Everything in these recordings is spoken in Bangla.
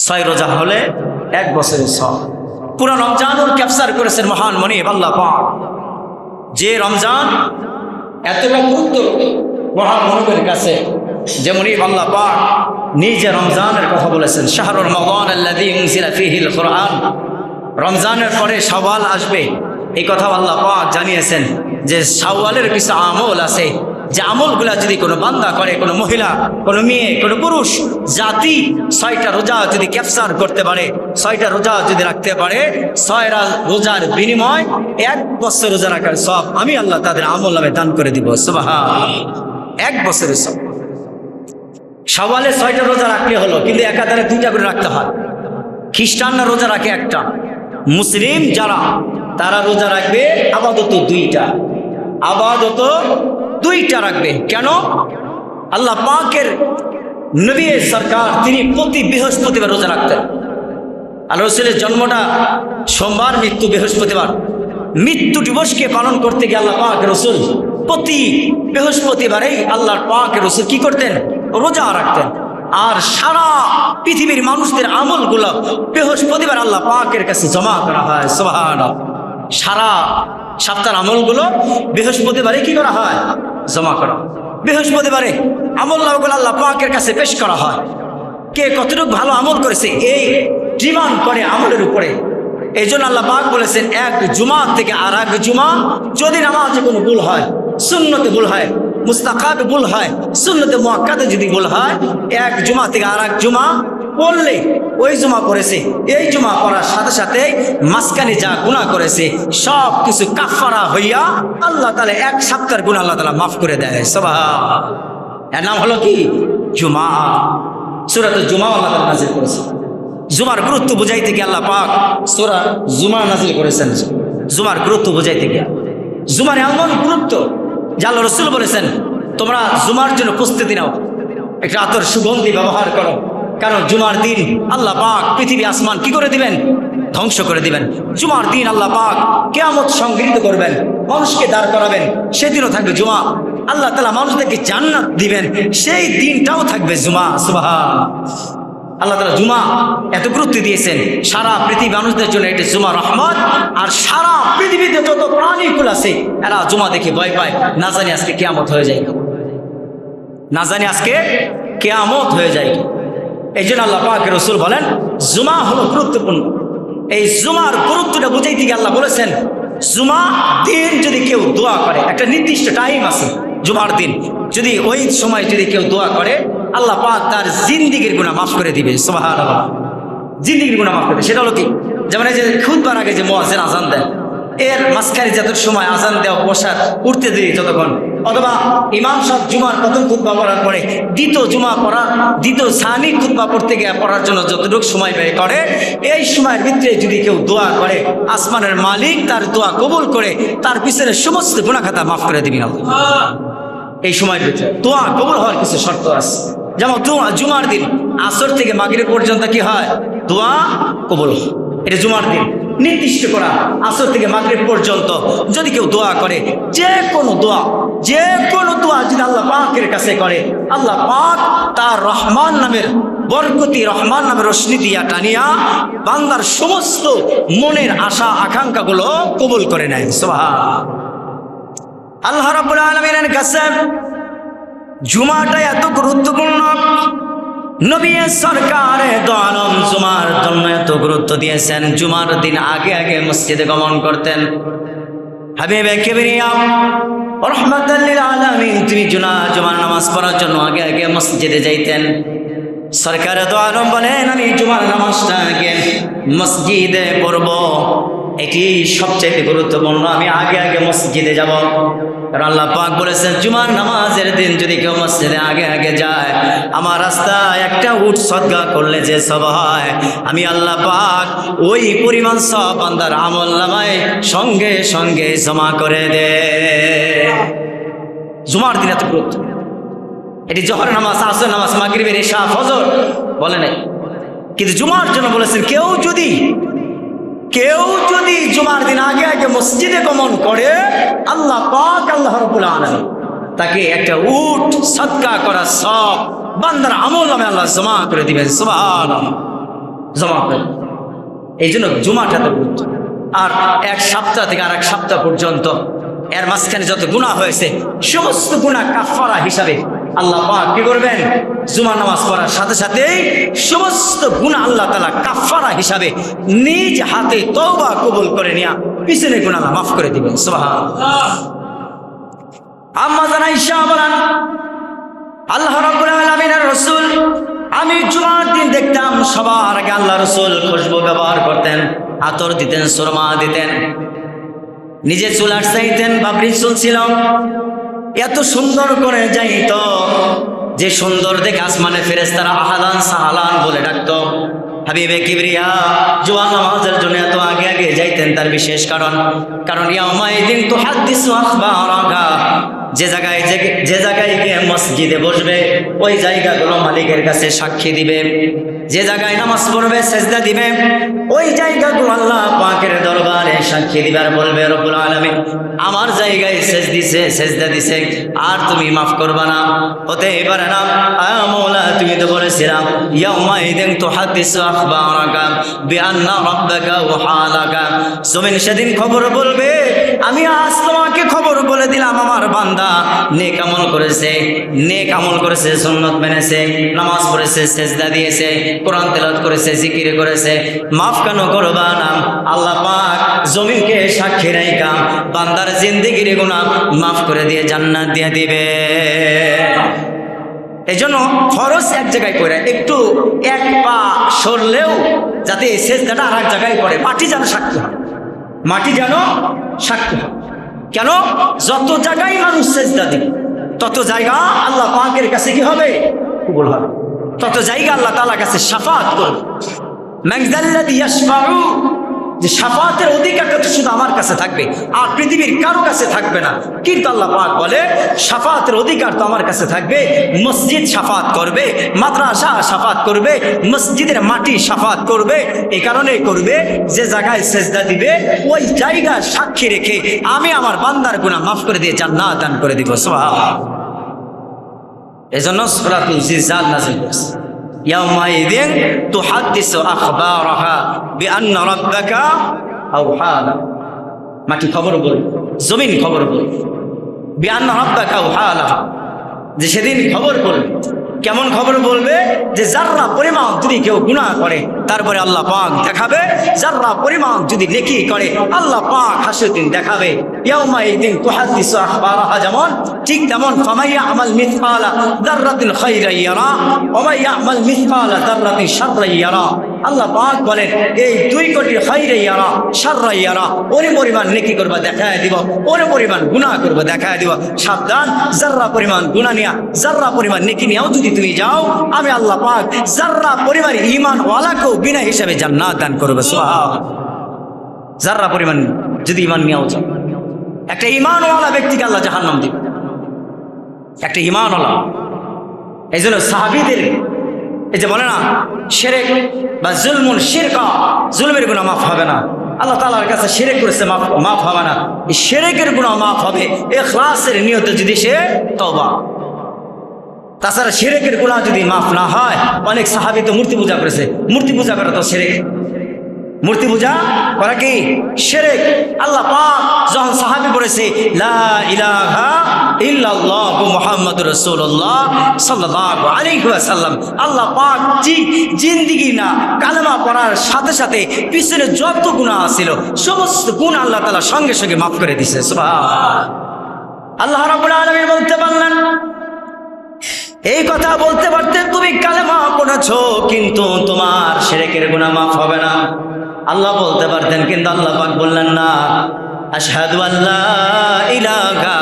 6 রোজা হলে 1 বছরের সব। পুরো রমজানুল ক্যাপচার করেছেন মহান মনিব আল্লাহ পাক। যে রমজান এতটা গুরুত্ব মহান মনিবের কাছে, যে মনিব আল্লাহ পাক নিজে রমজানের কথা বলেছেন, শাহরুল রমাদান আল্লাযী উনজিলা ফীহিল কুরআন। রমজানের পরে শাওয়াল আসবে, এই কথা আল্লাহ পাক জানিয়েছেন যে শাওয়ালের কিছু আমল আছে, যে আমলগুলা যদি কোনো বান্দা করে, কোনো মহিলা, কোনো মেয়ে, কোনো পুরুষ জাতি 6টা রোজা যদি ক্যাপচার করতে পারে, 6টা রোজা যদি রাখতে পারে, 6 রোজার বিনিময় 1 বছর রোজা রাখার সব আমি আল্লাহ তাদের আমল নামে দান করে দিব। সুবহানাল্লাহ, 1 বছরের সব। শাওয়ালে 6টা রোজা রাখলে হলো, কিন্তু একাধারে 2টা করে রাখতে হয়। খ্রিস্টানরা রোজা রাখে 1টা, মুসলিম যারা তারা রোজা রাখবে আপাতত 2টা, আপাতত 2টা রাখবে। কেন? আল্লাহ পাকের নবী সরকার তিনি প্রতি বৃহস্পতিবার রোজা রাখতেন। আর রাসূলের জন্মটা সোমবার, মৃত্যু বৃহস্পতিবার। মৃত্যু দিবসকে পালন করতে গিয়ে আল্লাহ পাক রাসূল প্রতি বৃহস্পতিবারেই আল্লাহর পাক রাসূল কি করতেন? রোজা রাখতেন। আর সারা পৃথিবীর মানুষদের আমলগুলো বৃহস্পতিবার আল্লাহ পাকের কাছে জমা করা হয়। সুবহানাল্লাহ, সারা সপ্তাহের আমলগুলো বৃহস্পতিবারে কি করা হয়? জমা করা। বৃহস্পতিবারে আমলগুলো আল্লাহ পাকের কাছে পেশ করা হয়। কে কতটুকু ভালো আমল করেছে এই ডিমান্ড করে আমলের উপরে। এই জন্য আল্লাহ পাক বলেছেন, 1 জুমা থেকে আর 1 জুমা যদি নামাজে কোনো ভুল হয়, সুন্নতে ভুল হয়, মুস্তাকাবে ভুল হয়, সুন্নতে মুআক্কাদে যদি ভুল হয়, 1 জুমা থেকে আর 1 জুমা পড়লে ওই জুমা পড়েছে, এই জুমা পড়ার সাথে সাথে মাঝখানে যা গুনাহ করেছে সব কিছু কাফারা হইয়া আল্লাহ তাআলা 1 সপ্তাহের গুনাহ আল্লাহ তাআলা মাফ করে দেয়। সুবহানাল্লাহ, এর নাম হলো কি? জুমা। সূরাতুল জুমা আল্লাহ তাআলা নাযিল করেছে। জুমার গুরুত্ব বুঝাইতে গিয়ে আল্লাহ পাক সূরা জুমা নাযিল করেছেন। জুমার গুরুত্ব বুঝাইতে গিয়ে, জুমার এমন গুরুত্ব যে আল্লাহ রাসূল বলেছেন, তোমরা জুমার জন্য প্রস্তুতি নাও, একটা আতর সুগন্ধি ব্যবহার করো। কারণ জুমার দিন আল্লাহ পাক পৃথিবী আসমান কি করে দিবেন? ধ্বংস করে দিবেন। জুমার দিন আল্লাহ পাক কিয়ামত সংগৃহীত করবেন, মানুষকে দাঁড় করাবেন, সেদিনও থাকবে জুমা। আল্লাহ তাআলা মানুষদেরকে জান্নাত দিবেন, সেই দিনটাও থাকবে জুমা। সুবহানাল্লাহ, আল্লাহ তাআলা জুমা এত গুরুত্ব দিয়েছেন সারা পৃথিবী মানুষদের জন্য। এটা জুমা রহমত। আর সারা পৃথিবীতে যত প্রাণীকুল আছে এরা জুমা দেখে ভয় পায়, না জানি আজকে কিয়ামত হয়ে যায়, না জানি আজকে কিয়ামত হয়ে যায়। এই জন্য আল্লাহ পাক রাসূল বলেন জুমা হলো গুরুত্বপূর্ণ। এই জুমার গুরুত্বটা বুঝাইতে গিয়ে আল্লাহ বলেছেন, জুমা দিন যদি কেউ দোয়া করে, একটা নির্দিষ্ট টাইম আছে জুমার দিন, যদি ওই সময় যদি কেউ দোয়া করে আল্লাহ পাক তার জিন্দেগীর গুনাহ মাফ করে দিবে। সুবহানাল্লাহ, জিন্দেগীর গুনাহ মাফ করে। সেটা হলো কি? যেমন এই যে খুতবার আগে যে মুয়াজ্জিন আযান দেয়, এর মাঝখানে যত সময় আযান দেওয়া, বসার, উঠতে দেরি যতক্ষণ, অথবা ইমাম সাহেব জুমার প্রথম খুতবা পড়ার পরে দ্বিতীয় সানি খুতবা পড়তে গিয়ে পড়ার জন্য যতটুকু সময় ব্যয় করে, এই সময়ের ভিতরে যদি কেউ দোয়া করে আসমানের মালিক তার দোয়া কবুল করে তার পিছনে সমস্ত গুনাহ খাতা মাফ করে দিবেন আল্লাহ। এই সময়ের ভিতরে দোয়া কবুল হওয়ার কিছু শর্ত আছে। যেমন জুমার দিন আসর থেকে মাগরিব পর্যন্ত কি হয়? দোয়া কবুল। এটা জুমার দিন নির্দিষ্ট করা, আসর থেকে মাগরিব পর্যন্ত যদি কেউ দোয়া করে, যে কোনো দোয়া যদি আল্লাহ পাকের কাছে করে, আল্লাহ পাক তার রহমান নামের বরকতি, রহমান নামের রোশনি দিয়া টানিয়া বান্দার সমস্ত মনের আশা আকাঙ্ক্ষাগুলো কবুল করে নেয়। সুবহানাল্লাহ, আল্লাহ রাব্বুল আলামিনের কাছে জুমাটা এত গুরুত্বপূর্ণ। নবী সরকার দো আলম জুমার জন্য এত গুরুত্ব দিয়েছেন। জুমার দিন আগে আগে মসজিদে গমন করতেন। হাবিবে কিবরিয়া রাহমাতাল লিল আলামিন তিনি জুমার নামাজ পড়ার জন্য আগে আগে মসজিদে যাইতেন। সরকার দো আলম বলেন, আমি জুমার নামাজটা আগে মসজিদে পড়ব, এটি সবচেয়ে গুরুত্বপূর্ণ, আমি আগে আগে মসজিদে যাব। কারণ আল্লাহ পাক বলেছেন, জুমার নামাজের দিন যদি কেউ মসজিদে আগে আগে যায়, আমার রাস্তায় একটা উট সদকা করলে যে সব হয়, আমি আল্লাহ পাক ওই পরিমাণ সব বান্দার আমলনামায় সঙ্গে সঙ্গে জমা করে দে। জুমার দিন এত গুরুত্ব। এটি জোহর নামাজ, আসর নামাজ, মাগরিবের, ইশা, ফজর বলে নাই, কিন্তু জুমার জন্য বলেছেন কেউ যদি জুমার দিন আগে আগে মসজিদে গমন করে, আল্লাহ পাক আল্লাহ রাব্বুল আলামিন তাকে একটা উট সদকা করা সব বান্দার আমল নামে আল্লাহ জমা করে দিবেন। সুবহানাল্লাহ, জমা করে। এই জন্য জুমাটাতে গুরুত্ব। আর এক সপ্তাহ থেকে আর এক সপ্তাহ পর্যন্ত এর মাঝখানে যত গুনাহ হয়েছে সমস্ত গুনাহ কাফারা হিসাবে আল্লাহ পাক কি করবেন? জুমা নামাজ পড়ার সাথে সাথেই সমস্ত গুনাহ আল্লাহ তাআলা কাফারা হিসাবে নিজ হাতে তওবা কবুল করে নিয়া পিছনে গুনাহ মাফ করে দিবেন। সুবহানাল্লাহ। আম্মা জান আয়েশা বলেন, আল্লাহ রাব্বুল আলামিনের রাসূল, আমি জুমার দিন দেখতাম সবার আগে আল্লাহ রাসূল খুশবু ব্যবহার করতেন, আতর দিতেন, সুরমা দিতেন, নিজে চুল আঁচড়াইতেন, বাবরি চুল ছিল, এত সুন্দর করে যাইতো যে সুন্দর দেখে আসমানে ফেরেশতারা আহালান সাহালান বলে ডাকতো। হাবিবে কিবরিয়া জুমা নামাজের জন্য এত আগে আগে যাইতেন তার বিশেষ কারণ ইয়াউমাইদিন তুহাদ্দিসু আখবারাকা, যে জায়গায় গিয়ে মসজিদে বসবে ওই জায়গাগুলো মালিকের কাছে সাক্ষী দিবে, যে জায়গায় নামাজ পড়বে সেজদা দিবে ওই জায়গাগুলো আল্লাহ পাকের দরবারে সাক্ষী দিবে আর বলবে রব্বুল আলামিন আমার জায়গায় সেজদা দিছে আর তুমি মাফ করবা না, হতেই পারে না। মওলা তুমি তো বলেছিলাম ইয়াউমাইদিন তুহাদ্দিসু আখবারাকা বিআন্না রাব্বাকা ওয়া হালাকা, জমিন সেদিন খবর বলবে আমি আজ তোমাকে খবর বলে দিলাম আমার বান্দা নেক আমল করেছে, সুন্নাত মেনেছে, নামাজ পড়েছে, সেজদা দিয়েছে, কোরআন তেলাওয়াত করেছে, জিকির করেছে, মাফ কেন করবা না? আল্লাহ পাক জমিনকে সাক্ষী রাইখা বান্দার জিন্দেগির গুনাহ মাফ করে দিয়ে জান্নাত দিয়ে দিবে। এই জন্য ফরজ এক জায়গায় করে একটু এক পা সরলেও যাতে এই সেজদাটা আর এক জায়গায় পড়ে, মাটি যেন সাক্ষী হয়, মাটি যেন সাক্ষী হয়। কেন? যত জায়গায় মানুষ সেজদা দিবে তত জায়গা আল্লাহ পাকের কাছে কি হবে? কবুল হবে, তত জায়গা আল্লাহ তাআলার কাছে শাফাআত করবে। মানজাল্লাযী ইয়াশফাউ, যে শাফাআতের অধিকারটা তো শুধু আমার কাছে থাকবে আর পৃথিবীর কারো কাছে থাকবে না। কিন্তু আল্লাহ পাক বলে শাফাআতের অধিকার তো আমার কাছে থাকবে। মসজিদ শাফাআত করবে, মাদ্রাসা শাফাআত করবে, মসজিদের মাটি শাফাআত করবে। এই কারণে করবে যে জায়গায় সেজদা দিবে ওই জায়গা সাক্ষী রেখে আমি আমার বান্দার গুনাহ মাফ করে দিয়ে জান্নাত দান করে দিব। সুবহানাল্লাহ। এজন্য সূরাতুল জিলজাল নাযিল হয়েছে, ইয়াউমাইদিন তুহাদ্দিসু আখবারাহা বিআন্না রাব্বাকা আওহা লাহা, মাটি খবর বলবে, জমিন খবর বলবে, বিআন্না রাব্বাকা আওহা লাহা, যে সেদিন খবর বলবে। কেমন খবর বলবে? যে যাররা পরিমাণ যদি কেউ গুনাহ করে তারপরে আল্লাহ পাক দেখাবে, যাররা পরিমাণ যদি নেকি করে আল্লাহ পাক হাসরের দিন দেখাবে। ইয়াউমাইদিন তুহাদ্দিসু আখবারাহা, যেমন ঠিক তেমন ফামান ইয়ামাল মিসকালা যাররাতিন খায়রান ইয়ারা ওয়া মান ইয়ামাল মিসকালা যাররাতিন শাররান ইয়ারা। আল্লাহ পাক বলেন এই 2 কোটি খায়রান ইয়ারা শাররান ইয়ারা, ওই পরিমাণ নেকি করবা দেখায় দিব, ওই পরিমাণ গুনাহ করবা দেখায় দিব। সাবধান, যাররা পরিমাণ গুনাহ নিয়া যাররা পরিমাণ নেকি নিয়াও যদি তুমি যাও আমি আল্লাহ পাক যাররা পরিমাণ ঈমান ওয়ালাকেও বিনা হিসাবে জান্নাত দান করবে। সুবহানাল্লাহ। যাররা পরিমাণ যদি ঈমান নিয়াও যাও, একটা ঈমানওয়ালা ব্যক্তিকে আল্লাহ জাহান্নাম দিবে, একটা ঈমানওয়ালা। এই জন্য সাহাবীদের এই যে বলে না শিরক বা জুলমুন শিরকা, জুলমের গুনাহ মাফ হবে না, আল্লাহ তাআলার কাছে শিরক করেছে মাফ হবে না। এই শিরকের গুনাহ মাফ হবে ইখলাসের নিয়তে যদি সে তওবা। তাছাড়া শিরকের গুনাহ যদি মাফ না হয়, অনেক সাহাবী তো মূর্তি পূজা করেছে, মূর্তি পূজা করা তো শিরক, মূর্তি পূজা করা কি শিরক। আল্লাহ পাক যখন সাহাবী বলেছে লা ইলাহা ইল্লাল্লাহু মুহাম্মাদুর রাসূলুল্লাহ সাল্লাল্লাহু আলাইহি ওয়াসাল্লাম, আল্লাহ পাক জিন্দেগি না কালেমা পড়ার সাথে সাথে পিছনে যত গুনাহ ছিল সমস্ত গুনাহ আল্লাহ তাআলা সঙ্গে সঙ্গে মাফ করে দিয়েছে। সুবহানাল্লাহ। আল্লাহ রাব্বুল আলামিন বলতে পারলেন, এই কথা বলতে পারতে তুমি কালেমা পড়েছো কিন্তু তোমার শিরকের গুনাহ মাফ হবে না। আল্লাহ বলতে পারতেন, কিন্তু আল্লাহ পাক বললেন না। আশহাদু আল্লা ইলাহা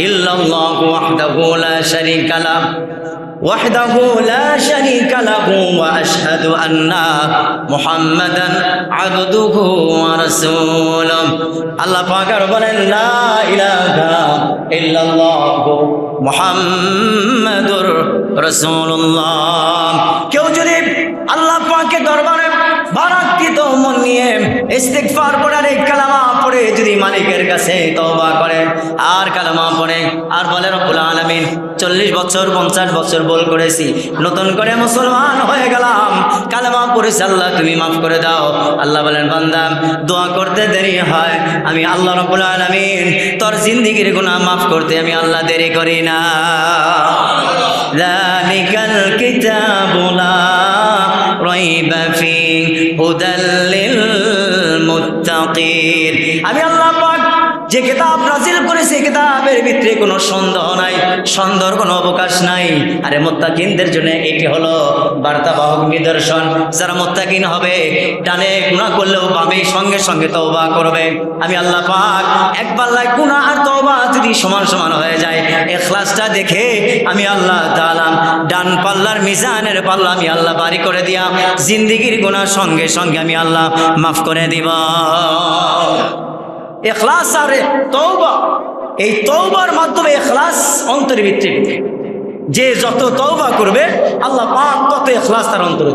ইল্লাল্লাহু ওয়াহদাহু লা শারীকা লাহু ওয়াহদাহু লা শারীকা লাহু ওয়া আশহাদু আন্না মুহাম্মাদান আবদুহু ওয়া রাসূলুহু। আল্লাহ পাক আর বলেন লা ইলাহা ইল্লাল্লাহু মুহাম্মাদুর রাসূলুল্লাহ। কেউ যদি আল্লাহ পাকের দরবারে ভারাক্রান্ত মন নিয়ে ইস্তিগফার পড়ে কালেমা পড়ে যদি মালিকের কাছে তওবা করে আর কালেমা পড়ে আর বলে রব্বুল আলামিন 40 বছর 50 বছর ভুল করেছি, নতুন করে মুসলমান হয়ে গেলাম, কালেমা পড়েছি, আল্লাহ তুমি মাফ করে দাও। আল্লাহ বলেন বান্দা দোয়া করতে দেরি হয়, আমি আল্লাহ রব্বুল আলামিন তোর জিন্দেগীর গুনাহ মাফ করতে আমি আল্লাহ দেরি করি না। যালিকাল কিতাবু লা রাইবা ফীহি হুদাল লিল মুত্তাকিন। আমি আল্লাহ পাক যে কিতাব নাজিল করেছি কিতাবের ভিতরে কোনো সন্দেহ নাই, সন্দেহের কোনো অবকাশ নাই। আরে মুত্তাকিনদের জন্য এটি হলো বার্তাবাহক নিদর্শন। যারা মুত্তাকিন হবে ডানে গুনাহ করলেও বামে সঙ্গে সঙ্গে তওবা করবে। আমি আল্লাহ পাক এক পাল্লায় গুনাহ আর তওবা যদি সমান সমান হয়ে যায়, ইখলাসটা দেখে আমি আল্লাহ তাআলা ডান পাল্লার মিজানের পাল্লা আমি আল্লাহ বাড়ি করে দিয়া জিন্দেগীর গুনাহ সঙ্গে সঙ্গে আমি আল্লাহ মাফ করে দিব। ইখলাস আর তওবা, এই তওবার মাধ্যমে ইখলাস অন্তরের ভিতরে, যে যত তওবা করবে আল্লাহ পাক তত ইখলাস তার অন্তরে,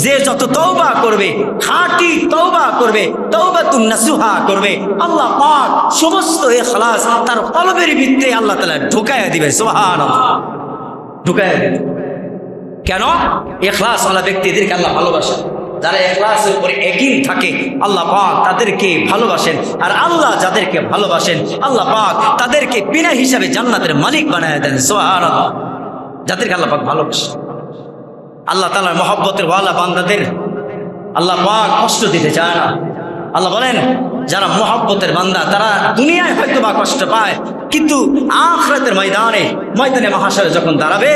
যে যত তওবা করবে খাঁটি তওবা করবে, তওবাতুন নাসুহা করবে, আল্লাহ পাক সমস্ত ইখলাস তার কলবের ভিতরে আল্লাহ তাআলা ঢুকায়া দিবে। সুবহানাল্লাহ, ঢুকায়া দিবে। কেন? ইখলাস ওয়ালা ব্যক্তিদেরকে আল্লাহ ভালোবাসেন। যারা ইখলাসের উপরে একই থাকে আল্লাহ পাক তাদেরকে ভালোবাসেন, আর আল্লাহ যাদেরকে ভালোবাসেন আল্লাহ পাক তাদেরকে বিনা হিসাবে জান্নাতের মালিক বানায় দেন। সুবহানাল্লাহ, যাদেরকে আল্লাহ পাক ভালোবাসেন, আল্লাহ তাআলার মহব্বতের ওয়ালা বান্দাদের আল্লাহ পাক কষ্ট দিতে চায় না। আল্লাহ বলেন যারা মহব্বতের বান্দা তারা দুনিয়ায় হয়তো বা কষ্ট পায়, কিন্তু আখিরাতের ময়দানে মহাশরে যখন দাঁড়াবে,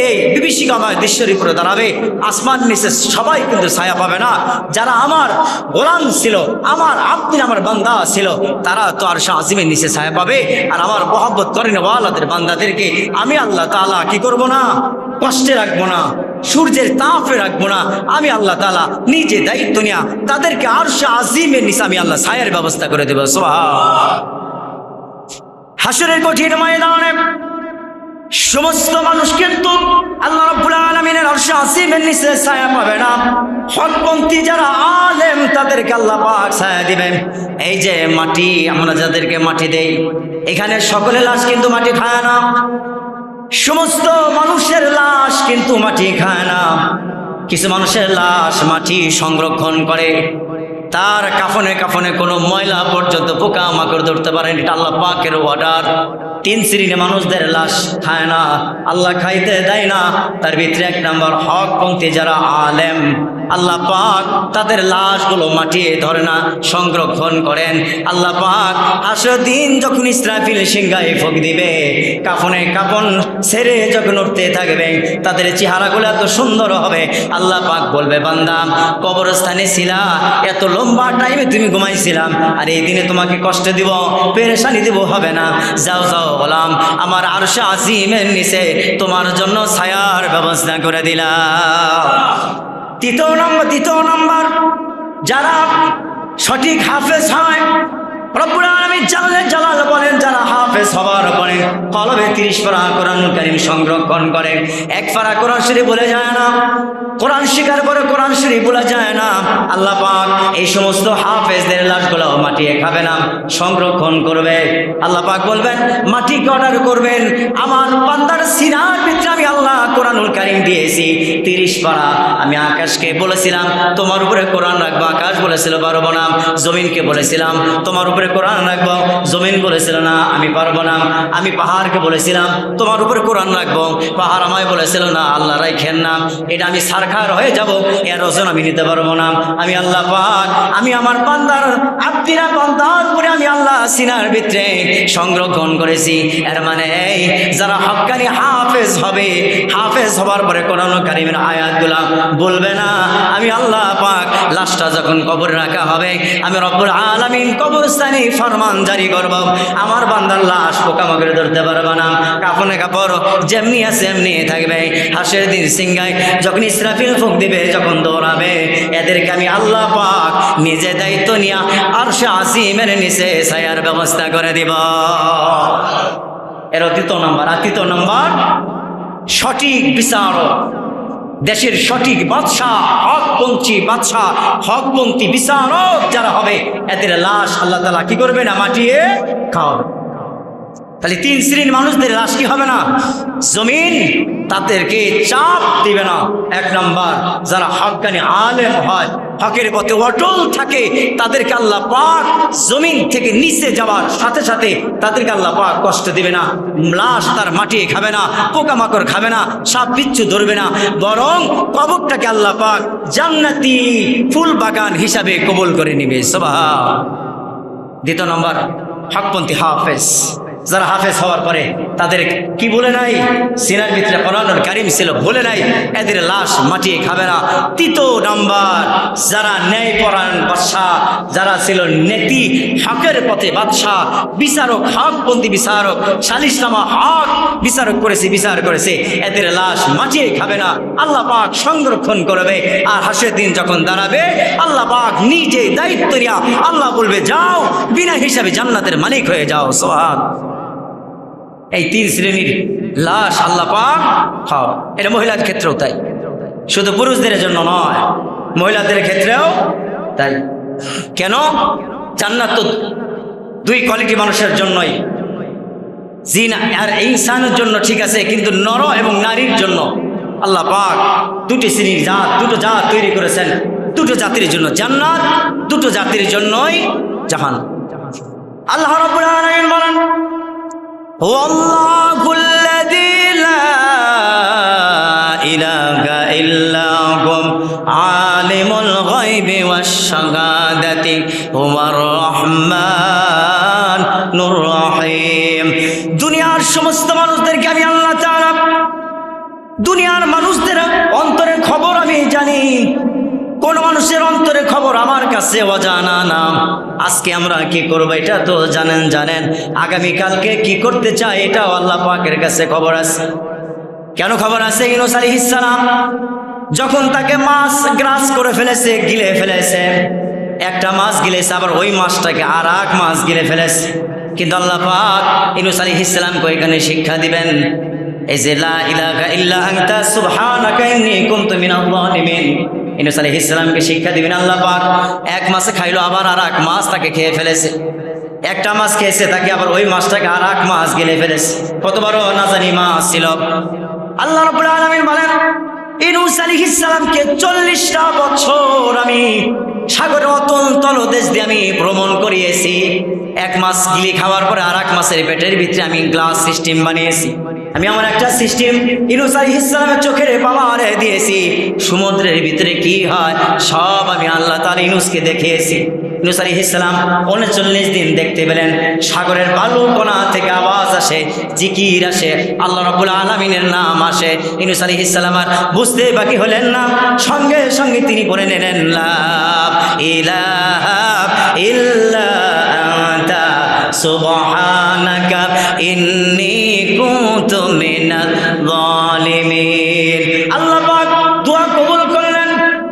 এই বিভীষিকাময় দৃশ্যের উপরে দাঁড়াবে, আসমান নিচে সবাই কিন্তু ছায়া পাবে না। যারা আমার গোলাম ছিল, আমার আব্দিন আমার বান্দা ছিল, তারা তো আরশ আজিমের নিচে ছায়া পাবে। আর আমার মহব্বত করেন ওয়ালাদের বান্দাদেরকে আমি আল্লাহ তাআলা কি করব না, কষ্টে রাখবো না, সূর্যের তাপে রাখবো না। আমি আল্লাহ তাআলা নিজে দায়িত্ব নিয়া তাদেরকে আরশ আজিমের নিচে আমি আল্লাহ ছায়ার ব্যবস্থা করে দেব। সুবহানাল্লাহ। হাসরের কঠিন ময়দানে সমস্ত মানুষ কিন্তু আল্লাহ রাব্বুল আলামিনের আরশ আজিমের নিচে ছায়া পাবে না। হকপন্থী যারা আলেম তাদেরকে আল্লাহ পাক ছায়া দিবেন। এই যে মাটি, আমরা যাদেরকে মাটি দেই, এখানে সকলের লাশ কিন্তু মাটি খায় না, সমস্ত মানুষের লাশ কিন্তু মাটি খায় না। কিছু মানুষের লাশ মাটি সংরক্ষণ করে, তার কাফনে কাফনে কোনো ময়লা পর্যন্ত পোকা মাকড় ধরতে পারেন, এটা আল্লাহ পাকের অর্ডার। 3 শ্রেণীর মানুষদের লাশ খায় না, আল্লাহ খাইতে দেয় না। তার ভিতরে 1 নম্বর হকপন্থী যারা আলেম, আল্লাহ পাক তাদের লাশগুলো মাটি ধরে না, সংরক্ষণ করেন। আল্লাহ পাক হাসরের দিন যখন ইসরাফিল সিংহায় ফুঁক দিবে, কাফনে কাফন ছেড়ে যখন উঠতে থাকবে, তাদের চেহারাগুলো এত সুন্দর হবে, আল্লাহ পাক বলবে বান্দা কবরস্থানে ছিলা, এত লম্বা টাইমে তুমি ঘুমাইছিলাম, আর এই দিনে তোমাকে কষ্ট দিব, পেরেশানি দিব, হবে না, যাও যাও গোলাম, আমার আরশ আজিমের নিচে তোমার জন্য ছায়ার ব্যবস্থা করে দিলাম। দ্বিতীয় নম্বর যারা সঠিক হাফেজ হয়, রব্বুল আলামিন জালাল বলেন যারা হাফেজ হবার পরে কলবে 30 পারা কোরআনুল কারীম সংরক্ষণ করে, 1 পারা কোরআন শরীফ বলে যায় না, কোরআন শিকার করে কোরআন শরীফ বলা যায় না। আল্লাহ পাক এই সমস্ত হাফেজদের লাশগুলো মাটিয়ে খাবে না, সংরক্ষণ করবে। আল্লাহ পাক বলবেন মাটিকে অর্ডার করবেন, আমার বান্দার সিনার ভিতরে আমি আল্লাহ কোরআনুল কারীম দিয়েছি 30 পারা। আমি আকাশকে বলেছিলাম তোমার উপরে কোরআন রাখবো, আকাশ বলেছিল পারবো না। জমিনকে বলেছিলাম তোমার উপরে কোরআন রাখবো, জমিন বলেছিল না আমি পারবো না। আমি পাহাড়কে বলেছিলাম তোমার উপরে কোরআন রাখবো, পাহাড় আমায় বলেছিল না আল্লাহ রাখেন না, এটা আমি সারখার হয়ে যাব, এর ওজন আমি নিতে পারবো না। আমি আল্লাহ পাক আমি আমার বান্দার আব্দিরা বান্দার উপরে আমি আল্লাহ সিনার ভিতরে সংরক্ষণ করেছি। এর মানে এই যারা হক্কানি হাফেজ হবে, হাফেজ হবার পরে কোরআনুল কারীমের আয়াতগুলা বলবে না, আমি আল্লাহ পাক লাশটা যখন কবরে রাখা হবে, আমি রব্বুল আলামিন কবরস্থানে ফরমান জারি করব, আমার বান্দার লাশ পোকামাকড়ে ধরতে পারবে না, কাফনে কাপড় যেমনি আছে এমনি থাকবে। হাসরের দিন সিংহায় যখন ইসরাফিল ফুঁক দিবে, যখন দৌড়াবে, এদেরকে আমি আল্লাহ পাক নিজে দায়িত্ব নিয়ে আরশ আজিমের নিচে ছায়ার ব্যবস্থা করে দিব। এর দ্বিতীয় নম্বর সঠিক বিচারক দেশের সঠিক বাদশাহ, হকপন্থী বাদশাহ, হকপন্থী বিচারক যারা হবে, এদের লাশ আল্লাহ তাআলা কি করবে না, মাটিয়ে খাওয়াবে। তাহলে 3 শ্রেণীর মানুষদের লাশ কি হবে না, জমিন তাদেরকে চাপ দিবে না। 1 নম্বর, যারা হক্কানি আলেম হয়, হকের পথে অটল থাকে, তাদেরকে আল্লাহ পাক জমিন থেকে নিচে যাওয়ার সাথে সাথে তাদেরকে আল্লাহ পাক কষ্ট দিবে না। লাশ তার মাটিয়ে খাবে না, পোকামাকড় খাবে না, সাপ বিচ্ছু ধরবে না, বরং কবরটাকে আল্লাহ পাক জান্নাতি ফুল বাগান হিসাবে কবুল করে নিবে। সুবহান। 2 নম্বর, হকপন্থী হাফেজ। যারা হাফেজ হওয়ার পরে তাদের কি বলে নাই, সিনার ভিতরে কোরআনুল কারীম ছিল, বলে নাই, এদের লাশ মাটিয়ে খাবে না। 3 নম্বর, যারা ন্যায়পরায়ণ বাদশাহ, যারা ছিল নেতি হকের পথে বাদশাহ, বিচারক, হকপন্থী বিচারক, সালিশনামা হক বিচারক করেছে, বিচার করেছে, এদের লাশ মাটিয়ে খাবে না, আল্লাহ পাক সংরক্ষণ করবে। আর হাসরের দিন যখন দাঁড়াবে, আল্লাহ পাক নিজে দায়িত্ব নিয়ে আল্লাহ বলবে, যাও বিনা হিসাবে জান্নাতের মালিক হয়ে যাও। সুবহান। এই 3 শ্রেণীর লাশ আল্লাহ পাক খাও। এটা মহিলাদের ক্ষেত্রেও তাই, শুধু পুরুষদের জন্য নয়, মহিলাদের ক্ষেত্রেও তাই। কেন? জান্নাত তো 2 কোয়ালিটি মানুষের জন্যই, জিন আর ইনসানের জন্য ঠিক আছে, কিন্তু নর এবং নারীর জন্য আল্লাহ পাক 2টি শ্রেণীর জাত, 2টো জাত তৈরি করেছেন। 2টো জাতির জন্য জান্নাত, 2টো জাতির জন্যই জাহান্নাম। আল্লাহ রাব্বুল আলামিন বলেন, ওয়াল্লাহু আল্লাযী লা ইলাহা ইল্লা হুম আলিমুল গায়বি ওয়াশ শাহাদাতি হুয়ার রহমানুর রহিম। দুনিয়ার সমস্ত মানুষদেরকে আমি আল্লাহ তাআলা, দুনিয়ার মানুষদের অন্তরের খবর আমি জানি। কোন মানুষের অন্তরের খবর আমার কাছে অজানা না। আজকে আমরা কি করব এটা তো জানেন, আগামীকালকে কি করতে চাই এটাও আল্লাহ পাকের কাছে খবর আছে। কেন খবর আছে? ইউনূস আলাইহিস সালাম যখন তাকে মাছ গ্রাস করে ফেলেছে, গিলে ফেলেছে, একটা মাছ গিলেছে, আবার ওই মাছটাকে আর এক মাছ গিলে ফেলেছে, কিন্তু আল্লাহ পাক ইউনূস আলাইহিস সালামকে এখানে শিক্ষা দিবেন, এই যে লা ইলাহা ইল্লা আনতা সুবহানাকা ইন্নী কুনতু মিনাল যালিমিন। ইউনূস আলাইহিস সালামকে শিক্ষা দিবেন আল্লাহ পাক। 1 মাছে খাইলো, আবার আর এক মাছ তাকে খেয়ে ফেলেছে, একটা মাছ খেয়েছে, তাকে আবার ওই মাছটাকে আর এক মাছ গিলে ফেলেছে। কত বড় নাজানি মাছ ছিল। আল্লাহ রাব্বুল আলামিন বলেন, ইউনূস আলাইহিস সালামকে 40টা বছর আমি সাগরের অতল তলদেশ দিয়ে আমি ভ্রমণ করিয়েছি। 1 মাছ গিলে খাওয়ার পরে আর এক মাছের পেটের ভিতরে আমি গ্লাস সিস্টেম বানিয়েছি। আমি আমার একটা সিস্টেম ইউনূস আলাইহিস সালামের চোখের পাওয়ারে দিয়েছি। সমুদ্রের ভিতরে কি হয় সব আমি আল্লাহ তাআলা ইউনূসকে দেখিয়েছি। ইউনূস আলাইহিস সালাম 39 দিন দেখতে পেলেন, সাগরের বালু কোণা থেকে আওয়াজ আসে, জিকির আসে, আল্লাহ রাব্বুল আলামিনের নাম আসে। ইউনূস আলাইহিস সালাম আর বুঝতে বাকি হলেন না, সঙ্গে সঙ্গে তিনি বলে নিলেন, লা ইলাহা ইল্লা আনতা সুবহানাকা ইন্নী কুনতু মিনাল যালিমিন। আল্লাহ পাক দোয়া কবুল করলেন,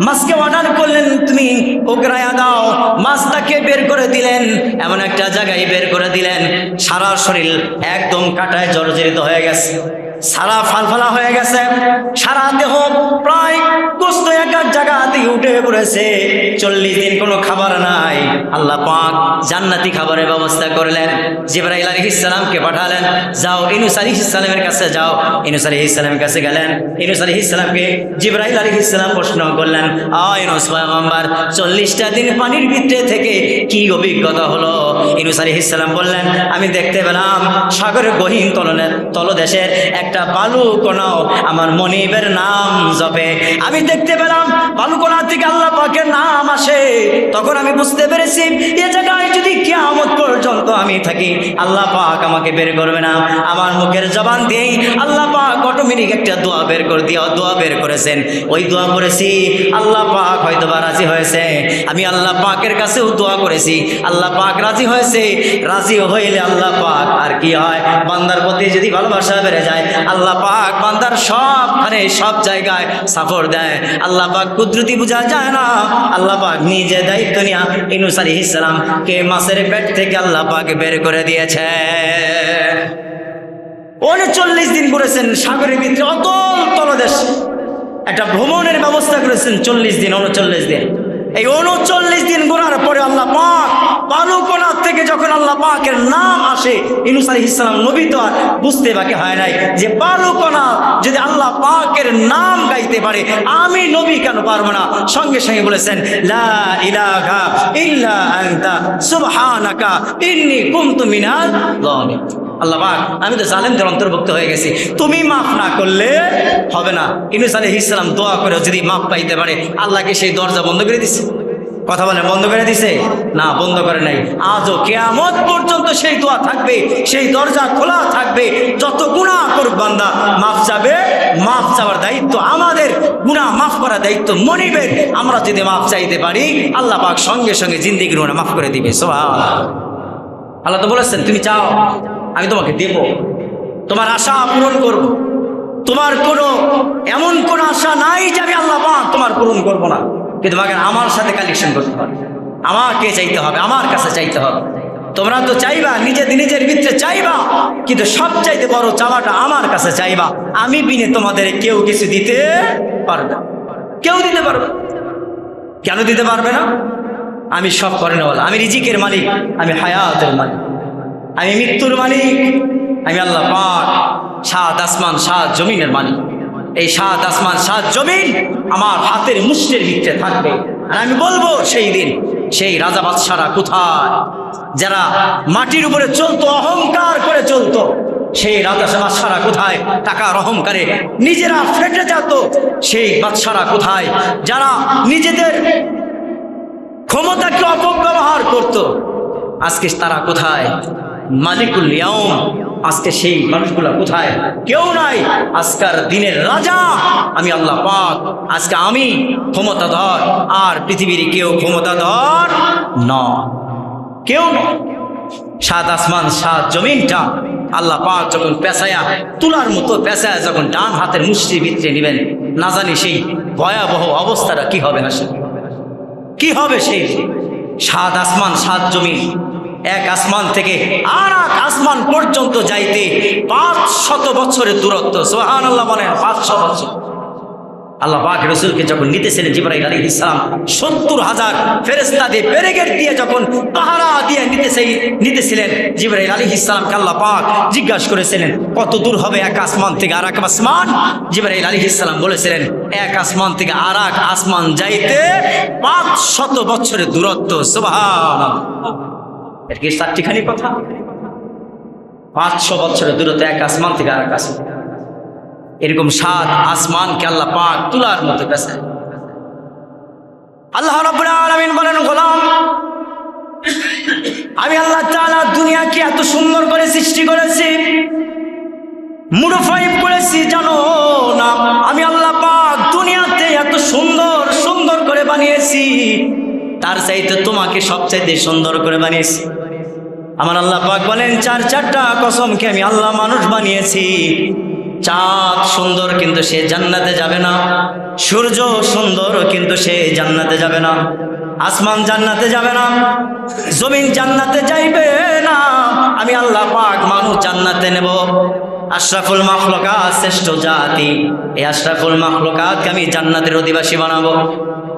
মাছকে অর্ডার করলেন, তুমি ওগরায়া দাও। মাছটাকে বের করে দিলেন, এমন একটা জায়গায় বের করে দিলেন, সারা শরীর একদম কাঁটায় জর্জরিত হয়ে গেছে, সারা ফালফালা হয়ে গেছে, সারা দেহ প্রায় গোস্ত এক জায়গা থেকে উঠে পড়েছে। 40 দিন কোনো খাবার নাই। আল্লাহ পাক জান্নাতি খাবারের ব্যবস্থা করলেন, জিবরাইল আলাইহিস সালামকে পাঠালেন, যাও ইউনূস আলাইহিস সালামের কাছে যাও। ইউনূস আলাইহিস সালামের কাছে গেলেন, ইউনূস আলাইহিস সালামকে জিবরাইল আলাইহিস সালাম প্রশ্ন করলেন, ইউনূস পয়গম্বর 40টা দিন পানির ভিতরে থেকে কি অভিজ্ঞতা হলো? ইউনূস আলাইহিস সালাম বললেন, আমি দেখতে পেলাম সাগরের গহীন তলদেশের একটা বালু কোনাও আমার মনিবের নাম জপে। আমি দেখতে পেলাম বালু কোনা থেকে আল্লাহ পাকের নাম আসে। তখন আমি বুঝতে পেরেছি এ জায়গায় যদি কিয়ামত পর্যন্ত আমি থাকি, আল্লাহ পাক আমাকে বের করবে না। আমার মুখের জবান দিয়েই আল্লাহ পাক অটোমেটিক একটা দোয়া বের করে দিয়ে দোয়া বের করেছেন। ওই দোয়া করেছি, আল্লাহ পাক হয়তো বা রাজি হয়েছে। আমি আল্লাহ পাকের কাছেও দোয়া করেছি, আল্লাহ পাক রাজি হয়েছে। রাজি হইলে আল্লাহ পাক আর কি হয়, বান্দার প্রতি যদি ভালোবাসা বেড়ে যায়, আল্লাহ পাক বান্দার সবখানে সব জায়গায় সফর দেয়। আল্লাহ পাক কুদরতি বোঝা যায় না। আল্লাহ পাক নিজে দায়িত্ব নিয়ে ইউনূস আলাইহিস সালামকে মাছের পেট থেকে আল্লাহ পাক বের করে দিয়েছে। 39 দিন ঘুরেছেন সাগরের ভিতরে অতল তলদেশ, একটা ভ্রমণের ব্যবস্থা করেছেন 40 দিন 39 দিন। এই 39 দিন ঘোরার পরে আল্লাহ পাক বালুকোনার থেকে যখন আল্লাহ পাকের নাম আসে, ইউনূস আলাইহিস সালাম নবী তো আর বুঝতে বাকি হয় নাই যে বালুকোনা যদি আল্লাহ পাকের নাম গাইতে পারে, আমি নবী কেন পারবো না? সঙ্গে সঙ্গে বলেছেন লা ইলাহা ইল্লা আনতা সুবহানাকা ইন্নী কুনতু মিনাল যালিমিন। আল্লাহ পাক, আমি তো জালেমদের অন্তর্ভুক্ত হয়ে গেছি, তুমি মাফ না করলে হবে না। ইউনূস আলাইহিস সালাম দোয়া করে যদি মাফ পাইতে পারে, আল্লাহকে সেই দরজা বন্ধ করে দিছে? কথা বলেন, বন্ধ করে দিছে? না, বন্ধ করে নাই। আজও কিয়ামত পর্যন্ত সেই দোয়া থাকবে, সেই দরজা খোলা থাকবে। যত গুনাহ করুক বান্দা, মাফ চাবে, মাফ চাওয়ার দায়িত্ব আমাদের, গুনাহ মাফ করার দায়িত্ব মনিবের। আমরা যদি মাফ চাইতে পারি, আল্লাহ পাক সঙ্গে সঙ্গে জিন্দেগির গুনাহ মাফ করে দিবে। সুবহানাল্লাহ। আল্লাহ তো বলেছেন তুমি চাও আমি তোমাকে দেব, তোমার আশা পূরণ করব। তোমার কোনো এমন কোন আশা নাই যে আমি আল্লাহ পাক তোমার পূরণ করব না, কিন্তু তোমাকে আমার সাথে কালেকশন করতে হবে, আমাকে চাইতে হবে, আমার কাছে চাইতে হবে। তোমরা তো চাইবা নিজের ভিতরে চাইবা, কিন্তু সবচাইতে বড় চাওয়াটা আমার কাছে চাইবা। আমি বিনে তোমাদের কেউ কিছু দিতে পারবে, কেউ দিতে পারবে। কেন দিতে পারবে না? আমি সব করে নেওয়ালা, আমি রিজিকের মালিক, আমি হায়াতের মালিক, আমি মৃত্যুর মালিক, আমি আল্লাহ পাক সাত আসমান সাত জমিনের মালিক। এই সাত আসমান সাত জমিন আমার হাতের মুষ্টির ভিতরে থাকবে। আর আমি বলবো সেই দিন, সেই রাজা বাদশারা কোথায়? যারা মাটির উপরে চলতো, অহংকার করে চলতো, সেই রাজা বাদশারা কোথায়? টাকার অহংকারে নিজেরা ফেটে যেত, সেই বাদশারা কোথায়? যারা নিজেদের ক্ষমতাকে অপব্যবহার করত, আজকে তারা কোথায়? মালিকুল ইয়াউম, আজকে সেই মানুষগুলা কোথায়? কেউ নাই। আজকের দিনের রাজা আমি আল্লাহ পাক, আজকে আমি ক্ষমতাধর, আর পৃথিবীর কেউ ক্ষমতাধর নয়, কেউ নয়। সাত আসমান সাত জমিনটা আল্লাহ পাক যখন পেঁচায়া তুলার মতো পেঁচায়া যখন ডান হাতের মুষ্টির ভিতরে নেবেন, না জানি সেই ভয়াবহ অবস্থাটা কি হবে। না কি হবে সেই সাত আসমান সাত জমিন, এক আসমান থেকে আর এক আসমান পর্যন্ত যাইতে 500 বছরের দূরত্ব। সুবহানাল্লাহ বলেন, 500 বছর। আল্লাহ পাক রাসূলকে যখন নিতেছিলেন জিবরাইল আলাইহিস সালাম 70,000 ফেরেশতা দিয়ে ব্যারিকেড দিয়ে যখন পাহারা দিয়ে নিতেছিলেন, জিবরাইল আলাইহিস সালামকে আল্লাহ পাক জিজ্ঞাসা করেছিলেন কত দূর হবে এক আসমান থেকে আর এক আসমান? জিবরাইল আলাইহিস সালাম বলেছিলেন এক আসমান থেকে আর এক আসমান যাইতে 500 বছরের দূরত্ব। সুবহানাল্লাহ। এর কি চারটিখানি কথা? 500 বছরের দূরত্ব এক আসমান থেকে আর এক আসমান। এরকম সাত আসমানকে আল্লাহ পাক তুলার মতো পেঁচায়। আল্লাহ রাব্বুল আলামিন বলেন, গোলাম আমি আল্লাহ তাআলা দুনিয়াকে এত সুন্দর করে সৃষ্টি করেছি, মুডফাইভ করেছি, জানো না আমি আল্লাহ পাক দুনিয়াতে এত সুন্দর সুন্দর করে বানিয়েছি, তার চাইতে তোমাকে সবচাইতে সুন্দর করে বানিয়েছি। আমার আল্লাহ পাক বলেন, চারটা কসমকে আমি আল্লাহ মানুষ বানিয়েছি। চাঁদ সুন্দর কিন্তু সে জান্নাতে যাবে না, সূর্য সুন্দর কিন্তু সে জান্নাতে যাবে না, আসমান জান্নাতে যাবে না, জমিন জান্নাতে যাইবে না। আমি আল্লাহ পাক মানুষ জান্নাতে নেব। আশরাফুল মাখলুকাত, শ্রেষ্ঠ জাতি, এই আশরাফুল মাখলুকাতকে আমি জান্নাতের অধিবাসী বানাবো।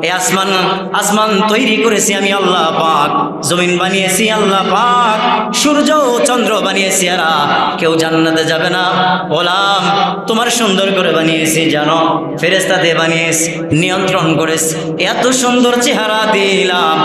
এই আসমান তৈরি করেছি আমি আল্লাহ পাক, জমিন বানিয়েছি আল্লাহ পাক, সূর্য চন্দ্র বানিয়েছি। এরা কেউ জান্নাতে যাবে না। গোলাম তোমার সুন্দর করে বানিয়েছি, জানো ফেরেশতা দিয়ে বানিয়েছি, নিয়ন্ত্রণ করেছি, এত সুন্দর চেহারা দিলাম।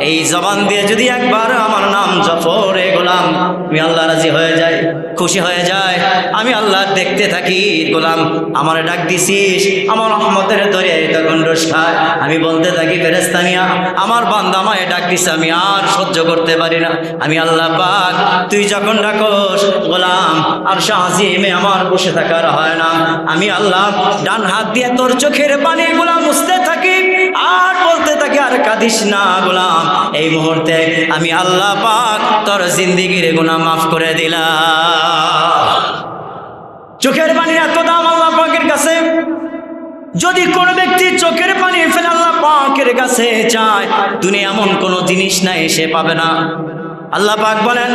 এই জবান দিয়ে যদি একবার আমার নাম জপরে গোলাম, আমি আল্লাহ রাজি হয়ে যাই, খুশি হয়ে যায়। আমি আল্লাহ দেখতে থাকি। গোলাম আমার ডাক দিছিস, আমার রহমতের দরিয়া তখন রস খায়। আমি বলতে থাকি, ফেরেশতা নিয়া আমার বান্দা আমায় ডাক দিছে, আমি আর সহ্য করতে পারি না। আমি আল্লাহ পাক তুই যখন ডাকস গোলাম আর শাহজিমে আমার বসে থাকার হয় না। আমি আল্লাহ ডান হাত দিয়ে তোর চোখের পানি গোলাম মুছতে থাকি আর বলতে থাকি, আর কাঁদিস না গোলাম, এই মুহূর্তে আমি আল্লাহ পাক তোর জিন্দেগির গুনাহ মাফ করে দিলাম। চোখের পানির এত দাম আল্লাহ পাকের কাছে। যদি কোন ব্যক্তি চোখের পানি ফেলে আল্লাহ পাকের কাছে চায়, দুনিয়া এমন কোন জিনিস নাই সে পাবে না। আল্লাহ পাক বলেন,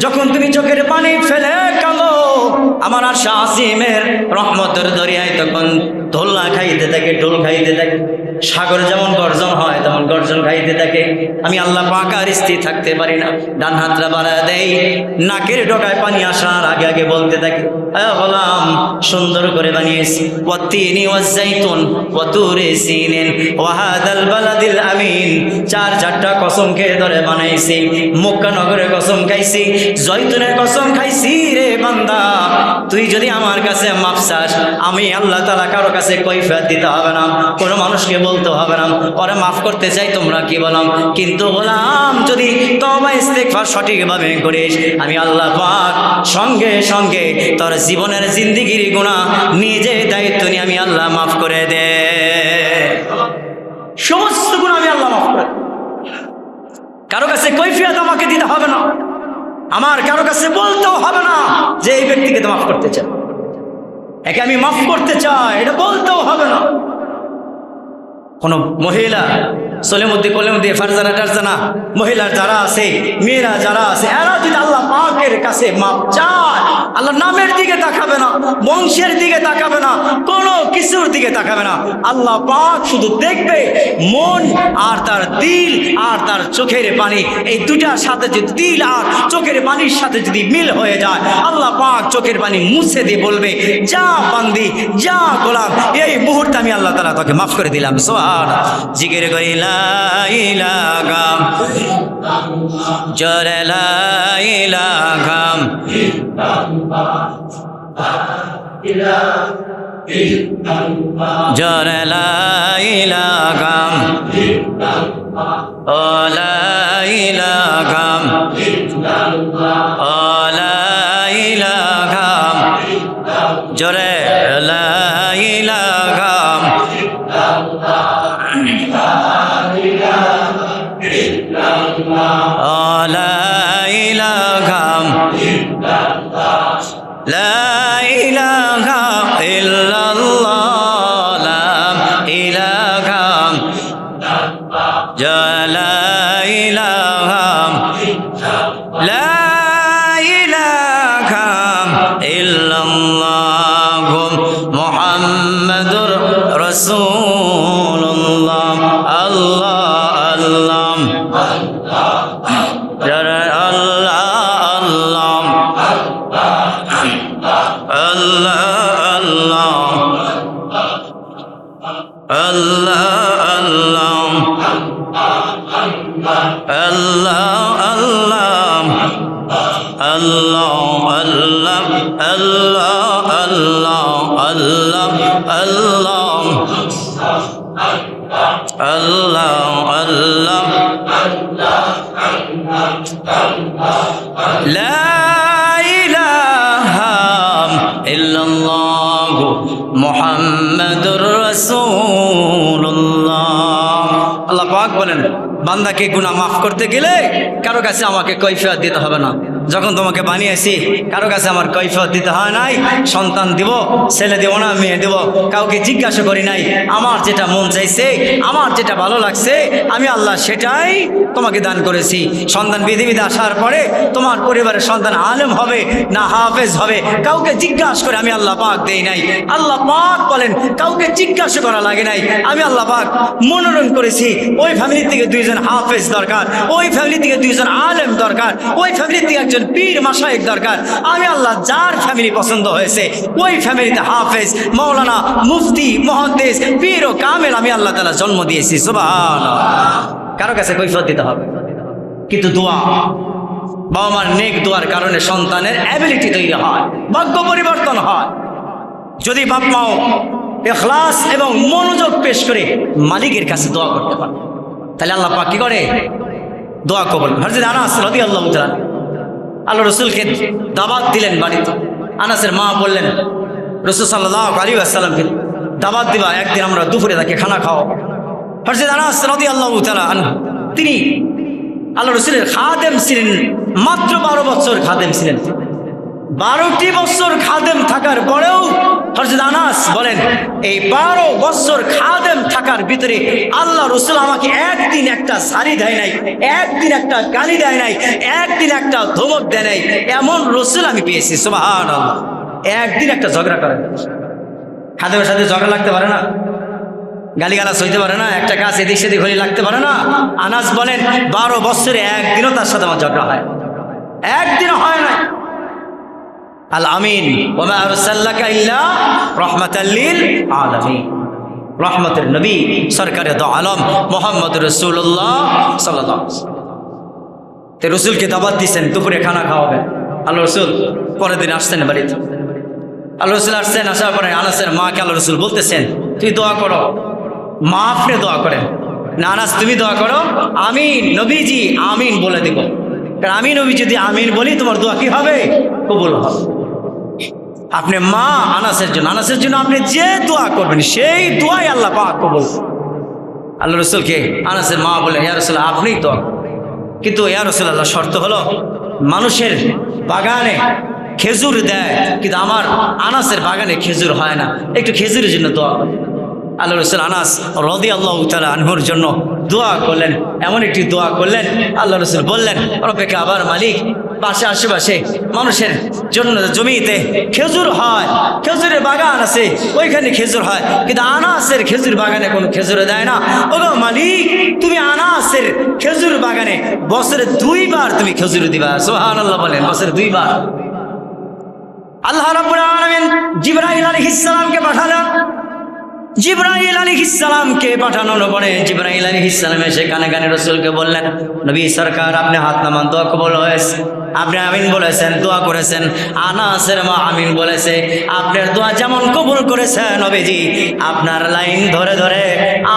যখন তুমি চোখের পানি ফেলে কাঁদো, আমার আরশ আসিমের রহমতের দরিয়ায় তখন দোলনা খাইতে থাকে, ঢোল খাইতে থাকে। সাগর যেমন গর্জন হয় তেমন গর্জন খাইতে থাকে। আমি আল্লাহ পাক আর স্থির থাকতে পারি না, ডান হাতটা বাড়ায় দেই, নাকের ডগায় পানি আসার আগে আগে বলতে থাকে, গোলাম সুন্দর করে বানিয়েছি, ওয়াত্তিনি ওয়াজ্জাইতুন ওয়াতুরি সিনিন ওয়াহাদাল বালাদিল আমিন। চারটা কসম খেয়ে ধরে বানাইছি। মক্কা নগরের কসম খাইছি, জয়তুনের কসম খাইছি। রে বান্দা, তুই যদি আমার কাছে মাফ চাস, আমি আল্লাহ তাআলা কারো কাছে কৈফিয়ত দিতে হবে না, কোনো মানুষকে বলতে হবে না। ওরা মাফ করতে চাই, তোমরা কি বলাম, কিন্তু গোলাম যদি তওবা ইস্তেগফার সঠিকভাবে করিস, আমি আল্লাহ পাক সঙ্গে সঙ্গে তোর জীবনের জিন্দেগির গুনাহ নিজে দায়িত্ব নিয়ে আমি আল্লাহ মাফ করে দে। সমস্ত গুনাহ আমি আল্লাহ মাফ করে দেব। কারো কাছে কৈফিয়ত আমাকে দিতে হবে না, আমার কারো কাছে বলতেও হবে না যে এই ব্যক্তিকে তো মাফ করতে চাই, একে আমি মাফ করতে চাই, এটা বলতেও হবে না। কোন মহিলা সলেমুদ্দি কলেমুদ্দি ফারজানা টারজানা মহিলার যারা আছে, মেয়েরা যারা আছে, এরা যদি আল্লাহ পাকের কাছে মাপ চায়, আল্লাহ নামের দিকে তাকাবে না, বংশের দিকে তাকাবে না, কোনো কিছুর দিকে তাকাবে না। আল্লাহ পাক শুধু দেখবে মন আর তার দিল আর তার চোখের পানি, এই দুটার সাথে যদি দিল আর চোখের পানির সাথে যদি মিল হয়ে যায়, আল্লাহ পাক চোখের পানি মুছে দিয়ে বলবে, যা বান্দি, যা গোলাম, এই মুহূর্তে আমি আল্লাহ তাআলা তোকে মাফ করে দিলাম। জিকির করি লা ইলাহা জোরে লা ইলাহা জোরে লা ইলাহা ও লা ইলাহা ও লা ইলাহা জোরে লা ইলাহা লা ইলাহা লা ইলাহা ইল্লাল্লাহ লা ইলাহা লা ইলাহা লা ইলাহা ইল্লাল্লাহ মুহাম্মাদুর রাসূলুল্লাহ। আল্লাহ আল্লাহ লা ইলাহা ইল্লাল্লাহ মুহাম্মাদুর রাসূলুল্লাহ। আল্লাহ পাক বলেন, বান্দাকে গুনাহ মাফ করতে গেলে কারো কাছে আমাকে কৈফিয়ত দিতে হবে না। যখন তোমাকে বানিয়েছি কারো কাছে আমার কৈফিয়ত দিতে হয় নাই। সন্তান দিব, ছেলে দিব না মেয়ে দিব, কাউকে জিজ্ঞাসা করি নাই। আমার যেটা মন চাইছে, আমার যেটা ভালো লাগছে, আমি আল্লাহ সেটাই তোমাকে দান করেছি। সন্তান পৃথিবীতে আসার পরে তোমার পরিবারের সন্তান আলেম হবে না হাফেজ হবে, কাউকে জিজ্ঞাসা করে আমি আল্লাহ পাক দেই নাই। আল্লাহ পাক বলেন, কাউকে জিজ্ঞাসা করা লাগে নাই। আমি আল্লাহ পাক মনোনয়ন করেছি, ওই ফ্যামিলি থেকে দুইজন হাফেজ দরকার, ওই ফ্যামিলি থেকে দুইজন আলেম দরকার, ওই ফ্যামিলি থেকে একজন পীর মাশায়েখ দরকার। আমি আল্লাহ যার ফ্যামিলি পছন্দ হয়েছে ওই ফ্যামিলিতে হাফেজ, মাওলানা, মুফতি, মুহাদ্দিস, পীর ও কামেল আমি আল্লাহ তাআলা জন্ম দিয়েছি। সুবহানাল্লাহ। কারো কাছে কৈফিয়ত দিতে হবে, কিন্তু দোয়া, বাবা মার নেক দোয়ার কারণে সন্তানের অ্যাবিলিটি তৈরি হয়, ভাগ্য পরিবর্তন হয়। যদি বাপ মাও ইখলাস এবং মনোযোগ পেশ করে মালিকের কাছে দোয়া করতে পারে, তাহলে আল্লাহ পাক কি করে? দোয়া কবুল। হযরত আনাস রাদিয়াল্লাহু তাআলা আল্লাহ রাসূলকে দাওয়াত দিলেন বাড়িতে। আনাসের মা বললেন, রাসূল সাল্লাল্লাহু আলাইহি ওয়াসাল্লামকে দাওয়াত দিবা, একদিন আমরা দুপুরে তাকে খানা খাও। হযরত আনাস রাদিয়াল্লাহু তাআলা আনহু তিনি আল্লাহ রাসূলের খাদেম ছিলেন, মাত্র 12 বছর খাদেম ছিলেন। 12টি বছর খাদেম থাকার পরেও হযরত আনাস বলেন এই 12 বছর খাদেম থাকার ভিতরে আল্লাহ রাসূল আমাকে একদিন একটা সারি দেয় নাই, একদিন একটা গালি দেয় নাই, একদিন একটা ধমক দেয় নাই, এমন রাসূল আমি পেয়েছি। সুবহানাল্লাহ। একদিন একটা ঝগড়া করে, খাদেমের সাথে ঝগড়া লাগতে পারে না, গালিগালাজ হইতে পারে না, একটা কাজ এদিক সেদিক হলে লাগতে পারে না। আনাস বলেন 12 বছরে একদিনও তার সাথে আমার ঝগড়া হয়, একদিনও হয় না। আল আমিন ওয়া মা আরসালনাকা ইল্লা রাহমাতাল লিল আলামিন, রহমতের নবী সরকারে দো আলম মুহাম্মদুর রাসূলুল্লাহ সাল্লাল্লাহু আলাইহি ওয়াসাল্লাম। তে রাসূলকে দাওয়াত দিয়েছেন, দুপুরে খানা খাওয়াবেন। আল্লাহ রাসূল পরের দিন আসছেন বাড়িতে। আল্লাহ রাসূল আসছেন, আসার পরে আনাসের মাকে আল্লাহ রাসূল বলতেছেন তুই দোয়া করো। মা আপনি দোয়া করেন না, আনাস তুমি দোয়া করো, আমিন নবীজি আমিন বলে দিব। কারণ আমি নবী যদি আমিন বলি তোমার দোয়া কি হবে? কবুল হবে। আপনি মা আনাসের জন্য আপনি যে দোয়া করবেন সেই দোয়াই আল্লাহ পাক কবুল। আল্লাহ রাসূলকে আনাসের মা বলে ইয়া রাসূল আপনিই দোয়া, কিন্তু ইয়া রাসূলুল্লাহ শর্ত হলো মানুষের বাগানে খেজুর দেয়, কিন্তু আমার আনাসের বাগানে খেজুর হয় না, একটু খেজুরের জন্য দোয়া। আল্লাহ রাসূল আনাস রাদিয়াল্লাহু তাআলা আনহুর জন্য দোয়া করলেন, এমন একটি দোয়া করলেন আল্লাহ রাসূল বললেন রব্বে কাবার মালিক, পাশে আশেপাশে মানুষের জন্য জমিতে খেজুর হয়, খেজুরের বাগান আছে, ওইখানে খেজুর হয়, কিন্তু আনাসের খেজুর বাগানে কোনো খেজুর দেয় না। ওগো মালিক তুমি আনাসের খেজুর বাগানে বছরে 2 বার তুমি খেজুর দিবা। সুবহানাল্লাহ বলেন, বছরে 2 বার। আল্লাহ রাব্বুল আলামিন জিবরাইল আলাইহিস সালামকে পাঠালেন। জিবরাইল আলাইহিস সালামকে পাঠানোর পরে জিবরাইল আলাইহিস সালাম এসে কানে কানে রাসূলকে বললেন নবী সরকার আপনি হাত নামান, দোয়া কবুল হয়েছে। আপনি আমিন বলেছেন, দোয়া করেছেন, আনাসের মা আমিন বলেছে। আপনার দোয়া যেমন কবুল করেছেন নবীজি, আপনার লাইন ধরে ধরে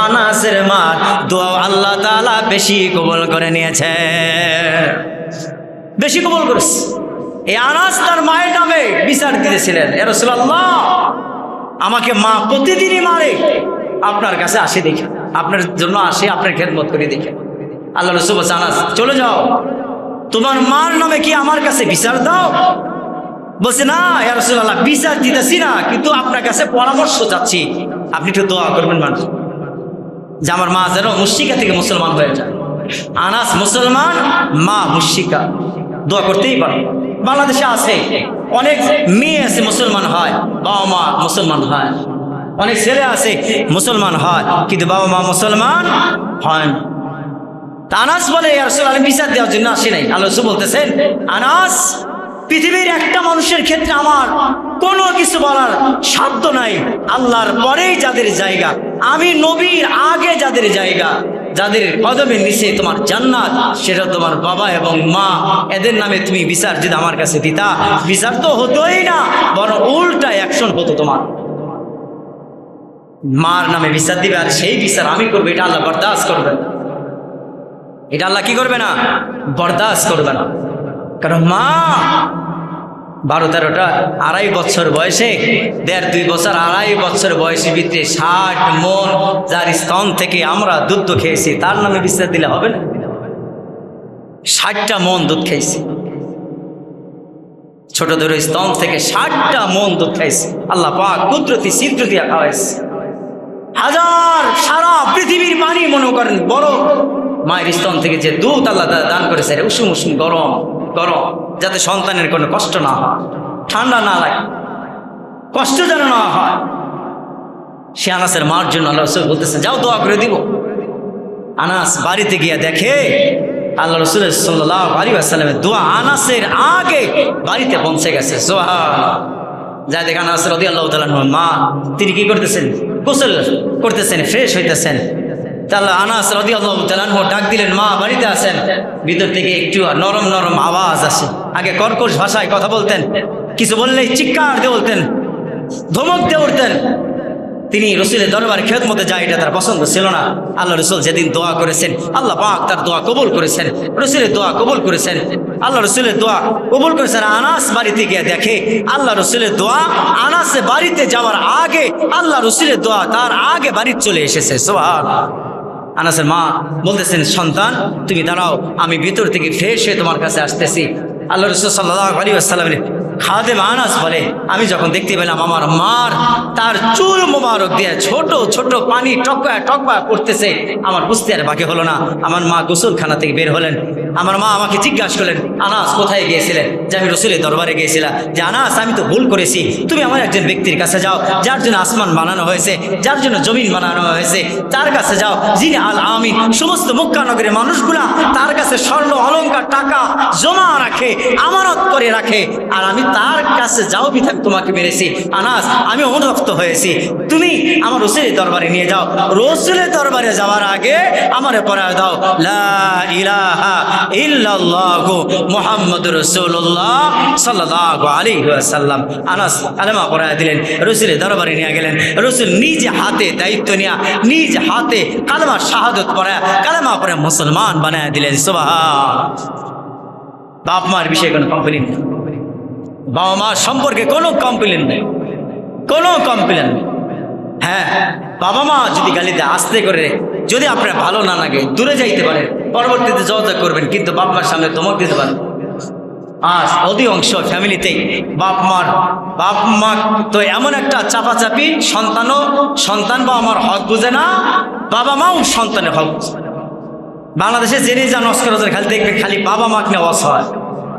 আনাসের মা দোয়া আল্লাহ তাআলা বেশি কবুল করে নিয়েছে, বেশি কবুল করেছে। এই আনাস তার মায়ের নামে বিচার দিয়েছিলেন, ইয়া রাসূলুল্লাহ আমাকে মা প্রতিদিনই মারে, আপনার কাছে আসে দেখে, আপনার জন্য আসে, আপনার খেদমত করে দেখে। আল্লাহ রাসূল বলছেন আনাস চলে যাও, তোমার মার নামে কি আমার কাছে বিচার দাও? বলছে না ইয়া রাসূলুল্লাহ বিচার দিতেছি না, কিন্তু আপনার কাছে পরামর্শ চাচ্ছি, আপনি একটু দোয়া করবেন মানুষ যে আমার মা যেন মুশরিকা থেকে মুসলমান হয়ে যায়। আনাস মুসলমান, মা মুশরিকা, দোয়া করতেই পারে। বাংলাদেশে আছে অনেক মেয়ে আছে মুসলমান হয়, বাবা মা মুসলমান হয়, অনেক ছেলে আছে মুসলমান হয়, কিন্তু বাবা মা মুসলমান হয় না। আনাস বলে ইয়া রাসূলুল্লাহ আমি বিচার দেওয়ার জন্য আসি নাই। আল্লাহ রাসূল বলতেছেন আনাস পৃথিবীর একটা মানুষের ক্ষেত্রে আমার কোনো কিছু বলার সাধ্য নাই, আল্লাহর পরেই যাদের জায়গা, আমি নবীর আগে যাদের জায়গা, যাদের কদমের নিচে তোমার জান্নাত, সেটা তোমার বাবা এবং মা, এদের নামে তুমি বিচার যদি আমার কাছে দিতা, বিচার তো হতোই না, বরং উল্টা অ্যাকশন হতো। তোমার মার নামে বিচার দিবে আর সেই বিচার আমি করবো, এটা আল্লাহ বরদাস্ত করবে না, এটা আল্লাহ কি করবে না? বরদাস্ত করবে না। কারণ মা 12-13টা 2.5 বছর বয়সে, 1.5-2 বছর 2.5 বছর বয়সের ভিতরে 60 মণ যার স্তন থেকে আমরা দুধ খেয়েছি তার নামে বিচার দিলে হবে না? 60টা মণ দুধ খেয়েছি, ছোট ধরে স্তন থেকে 60টা মণ দুধ খাইছি, আল্লাহ পাক কুদরতি ছিদ্র দিয়া খাওয়াইছে। হাজার সারা পৃথিবীর পানি মনে করেন বড়, মায়ের স্তন থেকে যে দুধ আল্লাহ দান করেছে উষুম উষুম গরম গরম, যাতে সন্তানের কোনো কষ্ট না হয়, ঠান্ডা না লাগে, কষ্ট যেন না হয়। সে আনাসের মার জন্য আল্লাহ রাসূল বলতেছেন যাও দোয়া করে দিব। আনাস বাড়িতে গিয়ে দেখে আল্লাহ রাসূল সাল্লাল্লাহু আলাইহি ওয়াসাল্লামের দোয়া আনাসের আগে বাড়িতে পৌঁছে গেছে। সুবহানাল্লাহ। যা দেখেন আনাস রাদিয়াল্লাহু তাআলা মা তিনি কি করতেছেন? গোসল করতেছেন, ফ্রেশ হইতেছেন। তাহলে আনাস রাদিয়াল্লাহু তাআলা ডাক দিলেন মা বাড়িতে আছেন। ভিতর থেকে একটু নরম নরম আওয়াজ আসে। আগে কর্কশ ভাষায় কথা বলতেন, কিছু বললেই চিৎকার দিয়ে বলতেন, ধমক দিয়ে উঠতেন। তিনি রসুলের দরবারে খেদমতে যায়, এটা তার পছন্দ ছিল না। আল্লাহ রসুল যেদিন দোয়া করেছেন আল্লাহ পাক তার দোয়া কবুল করেছেন, রসুলের দোয়া কবুল করেছেন, আল্লাহ রসুলের দোয়া কবুল করেছেন। আনাস বাড়িতে গিয়ে দেখে আল্লাহ রসুলের দোয়া আনাসে বাড়িতে যাওয়ার আগে আল্লাহ রসুলের দোয়া তার আগে বাড়িতে চলে এসেছে। সুবহানাল্লাহ। আনাসের মা বলতেছেন সন্তান তুমি দাঁড়াও, আমি ভিতর থেকে ফ্রেশ হয়ে তোমার কাছে আসতেছি। আল্লাহ রাসূল সাল্লাল্লাহু আলাইহি ওয়াসাল্লামের খাদেম আনাস বলে, আমি যখন দেখতে পেলাম আমার মার তার চুল মোবারক দিয়ে ছোট ছোট পানি টকবা করতেছে, আমার বুঝতে আর বাকি হলো না। আমার মা গোসলখানা থেকে বের হলেন। আমার মা আমাকে জিজ্ঞাসা করলেন, আনাস কোথায় গিয়েছিলেন? যে আমি রাসূলের দরবারে গিয়েছিলাম। যে আনাস, আমি তো ভুল করেছি, তুমি আমার একজন ব্যক্তির কাছে যাও যার জন্য আসমান বানানো হয়েছে, যার জন্য জমিন বানানো হয়েছে, তার কাছে যাও যিনি আল আমিন, সমস্ত মক্কা নগরের মানুষগুলা তার কাছে স্বর্ণ অলংকার টাকা জমা রাখে, আমানত করে রাখে, আর আমি তার কাছে যাও বিধান তোমাকে মেরেছি। আনাস, আমি অনুরক্ত হয়েছি, তুমি আমার রাসূলের দরবারে নিয়ে যাও। রাসূলের দরবারে যাওয়ার আগে আমারে পড়ায় দাও লা ইলাহা ইল্লাল্লাহু মুহাম্মাদুর রাসূলুল্লাহ সাল্লাল্লাহু আলাইহি ওয়াসাল্লাম। আনাস কালেমা পড়ায় দিলেন, রাসূলের দরবারে নিয়ে গেলেন। রাসূল নিজ হাতে দায়িত্ব নিয়ে নিজ হাতে কালেমা শাহাদাত পড়ায় কালেমা পড়ে মুসলমান বানায় দিলেন। সুবহান। বাপ মার বিষয়ে কোনো কমপ্লেন নেই, বাবা মার সম্পর্কে কোনো কমপ্লেন নেই, কোনো কমপ্লেন নেই। হ্যাঁ, বাবা মা যদি গালি দেয় আস্তে করে, যদি আপনার ভালো না লাগে দূরে যাইতে পারেন, পরবর্তীতে যোগাযোগ করবেন, কিন্তু বাপ মার সামনে ধমক দিতে পারেন। আজ অধিকাংশ ফ্যামিলিতেই বাপ মা তো এমন একটা চাপাচাপি, সন্তান বাবা মার হক বুঝে না, বাবা মাও সন্তানের হক বুঝে। বাংলাদেশে জেনে যা নস্কর খালি দেখবেন খালি বাবা মাকে নেওয়া হয়,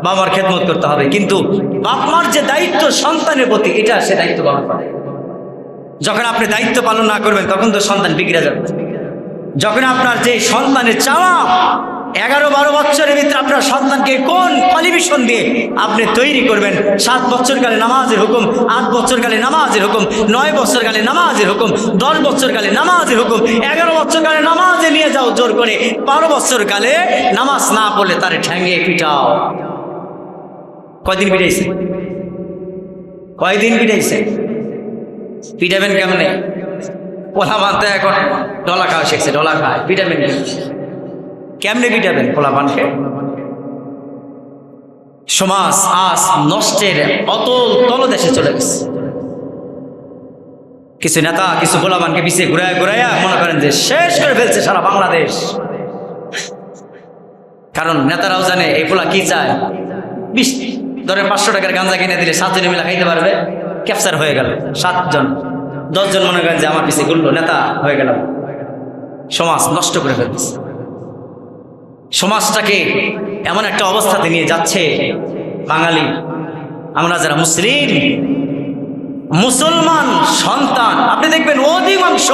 বাবা মার খেদমত করতে হবে, কিন্তু বাপ মার যে দায়িত্ব সন্তানের প্রতি, এটা সে দায়িত্ব পালন করে। যখন আপনি দায়িত্ব পালন না করবেন তখন তো সন্তান বিগড়ে যাবে। যখন আপনার যে সন্তানের চাওয়া 11-12 বছরের ভিতরে আপনার সন্তানকে কোন কোয়ালিফিকেশন দিয়ে আপনি তৈরি করবেন, 7 বছর কালে নামাজের হুকুম, 8 বছর কালে নামাজের হুকুম, 9 বছর কালে নামাজের হুকুম, 10 বছর কালে নামাজের হুকুম, 11 বছর কালে নামাজে নিয়ে যাও জোর করে, 12 বছর কালে নামাজ না পড়লে তারে ঠ্যাঙিয়ে পিটাও। কয়দিন পিটাইছে? কয়দিন পিটাইছে? পিটাবেন কেমনে? পোলা বানতে এখন ডলা খাওয়া শিখছে, ডলা খায়, পিটাবেন কেমনে? পিটাবেন পোলা বানকে? সমাজ আজ নষ্টের অতল তলদেশে চলে গেছে। কিছু নেতা কিছু পোলা বানকে পিছিয়ে ঘুরাইয়া মনে করেন যে শেষ করে ফেলছে সারা বাংলাদেশ। কারণ নেতারাও জানে এই পোলা কি চায়। 20 ধরে 500 টাকার গাঁজা কিনে দিলে 7 জনে মিলে খাইতে পারবে, ক্যাপচার হয়ে গেল 7 জন, 10 জন মনে করেন যে আমার পিছিয়ে ঘুরলো, নেতা হয়ে গেল। সমাজ নষ্ট করে ফেলছে, সমাজটাকে এমন একটা অবস্থাতে নিয়ে যাচ্ছে। বাঙালি আমরা যারা মুসলমান সন্তান, আপনি দেখবেন অধিকাংশ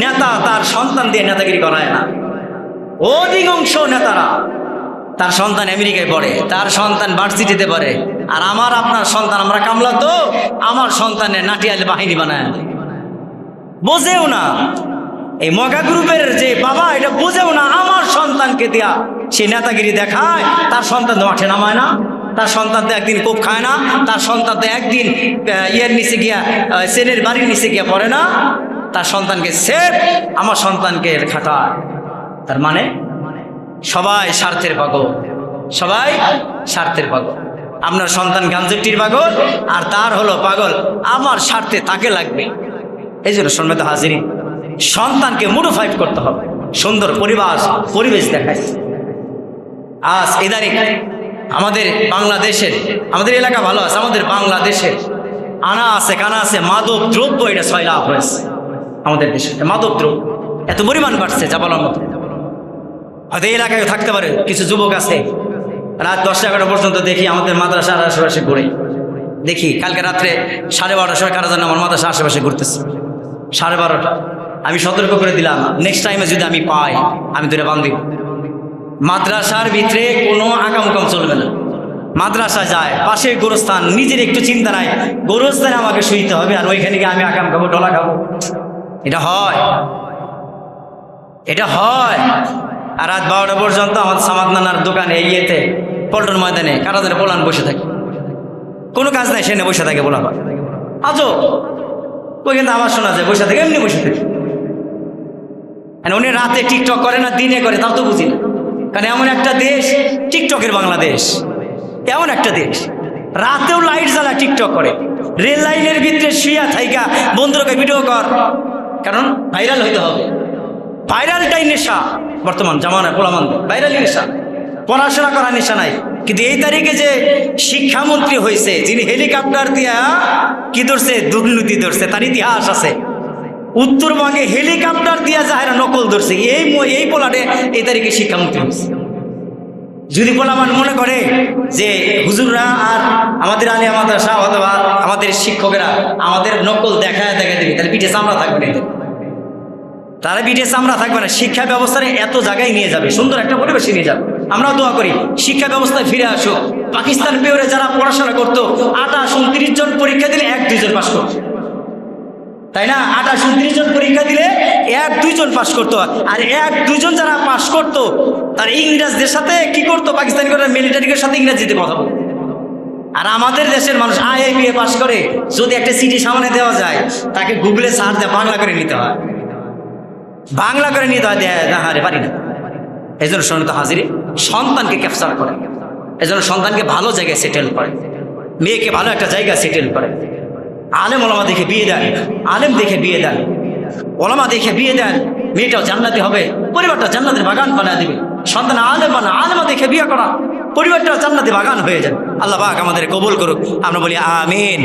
নেতা তার সন্তান দিয়ে নেতাগিরি করায় না। অধিকাংশ নেতারা তার সন্তান আমেরিকায় পড়ে, তার সন্তান ভার্সিটিতে পড়ে, আর আমার আপনার সন্তান, আমরা কামলা তো আমার সন্তানের নাটিয়াল বাহিনী বানায়। বোঝেও না এই মগা গ্রুপের যে বাবা, এটা বোঝেও না আমার সন্তানকে দেয়া সে নেতাগিরি দেখায়, তার সন্তান তো মাঠে নামায় না, তার সন্তান তো একদিন কোপ খায় না, তার সন্তান তো একদিন ইয়ের নিচে গিয়া সেনের বাড়ির নিচে গিয়া পড়ে না, তার সন্তানকে সেফ আমার সন্তানকে খাটায়। তার মানে সবাই স্বার্থের পাগল, সবাই স্বার্থের পাগল। আপনার সন্তান গাঞ্জুটির পাগল, আর তার হলো পাগল আমার স্বার্থে তাকে লাগবে। এই জন্য সম্মানিত হাজিরিন, সন্তানকে মোডিফাইড করতে হবে, সুন্দর পরিবেশ দেখায়। আজ ইদানিং আমাদের বাংলাদেশের, আমাদের এলাকা ভালো আছে, আমাদের বাংলাদেশের আনা আছে কানা আছে মাদক দ্রব্য, এটা 6 লাখ হয়েছে আমাদের দেশে। মাদক দ্রব্য এত পরিমাণ বাড়ছে যা বলার মতো। হয়তো এই এলাকায় থাকতে পারে কিছু যুবক আছে, রাত 10-11 পর্যন্ত দেখি আমাদের মাদ্রাসার আশেপাশে ঘুরে। দেখি কালকে রাত্রে 12:30টার সময় কারা যেন আমার মাদ্রাসার আশেপাশে ঘুরতেছে। 12:30 আমি সতর্ক করে দিলাম, নেক্সট টাইমে যদি আমি পাই আমি ধরে বান্ধব। মাদ্রাসার ভিতরে কোনো আকামকাম চলবে না। মাদ্রাসা যায় পাশে গোরস্থান, নিজের একটু চিন্তা নাই, গোরস্থানে আমাকে শুইতে হবে, আর ওইখানে গিয়ে আমি আকাম খাবো, ডলা খাবো। এটা হয়, এটা হয়। আর রাত 12টা পর্যন্ত আমার সামাদ নানার দোকানে ইয়েতে পল্টন ময়দানে কারা ধরে পোলান বসে থাকে, কোনো কাজ নাই, সেনে বসে থাকে পোলা। আজও ওই কিন্তু আমার শোনা যায় বসে থাকে, এমনি বসে থাকে। উনি রাতে টিকটক করে না দিনে করে তাও তো বুঝি না, কারণ এমন একটা দেশ টিকটকের বাংলাদেশ, এমন একটা দেশ রাতেও লাইট জ্বালা টিকটক করে, রেল লাইনের ভিতরে শুয়া থাইকা বন্ধুকে ভিডিও কর, কারণ ভাইরাল হইতে হবে। ভাইরালটাই নেশা বর্তমান জামানায়, পোলামান ভাইরাল নেশা, পড়াশোনা করার নেশা নাই, কিন্তু এই তারিখে যে শিক্ষামন্ত্রী হয়েছে, যিনি হেলিকপ্টার দিয়া কি ধরছে, দুর্নীতি ধরছে, তার ইতিহাস আছে। উত্তরবঙ্গে হেলিকপ্টার দিয়া যাহারা নকল ধরছে, এই পোলাটে এই তারিখে শিক্ষামন্ত্রী হয়েছে। যদি পোলামান মনে করে যে হুজুররা আর আমাদের আলিয়া মাদ্রাসা অথবা আমাদের শিক্ষকেরা আমাদের নকল দেখা দেবে, তাহলে পিঠে চামড়া থাকবে না, তারা পিঠে চামড়া থাকবে না। শিক্ষা ব্যবস্থার এত জায়গায় নিয়ে যাবে, সুন্দর একটা পরিবেশে নিয়ে যাবে। আমরাও দোয়া করি শিক্ষা ব্যবস্থায় ফিরে আসুক। পাকিস্তান পেয়রে যারা পড়াশোনা করতো 28-29 জন পরীক্ষা দিলে 1-2 জন পাস করতো, তাই না? 28-29 জন পরীক্ষা দিলে 1-2 জন পাস করতো। আর 1-2 জন যারা পাস করতো তার ইংরেজদের সাথে কি করতো, পাকিস্তানি মিলিটারির সাথে ইংরেজিতে কথা বলতো। আর আমাদের দেশের মানুষ IIBA পাস করে, যদি একটা চিঠি সামনে দেওয়া যায় তাকে গুগলে সার্চ দিয়ে বাংলা করে নিতে হয়, বাংলা করে নিতে হয়, না হারে পারি না। এই জন্য সন্তান হাজিরে সন্তানকে ক্যাপচার করে, এই জন্য সন্তানকে ভালো জায়গায় সেটেল করে, মেয়েকে ভালো একটা জায়গায় সেটেল করে। আলেম ওলামা দেখে বিয়ে দেন, আলেম দেখে বিয়ে দেন, ওলামা দেখে বিয়ে দেন, মেয়েটাও জান্নাতি হবে, পরিবারটা জান্নাতের বাগান বানিয়ে দিবে। সন্তান আলেম বানা, আলেমা দেখে বিয়ে করা, পরিবারটাও জান্নাতি বাগান হয়ে যাবে। আল্লাহ পাক আমাদের কবুল করুক, আমরা বলি আমিন।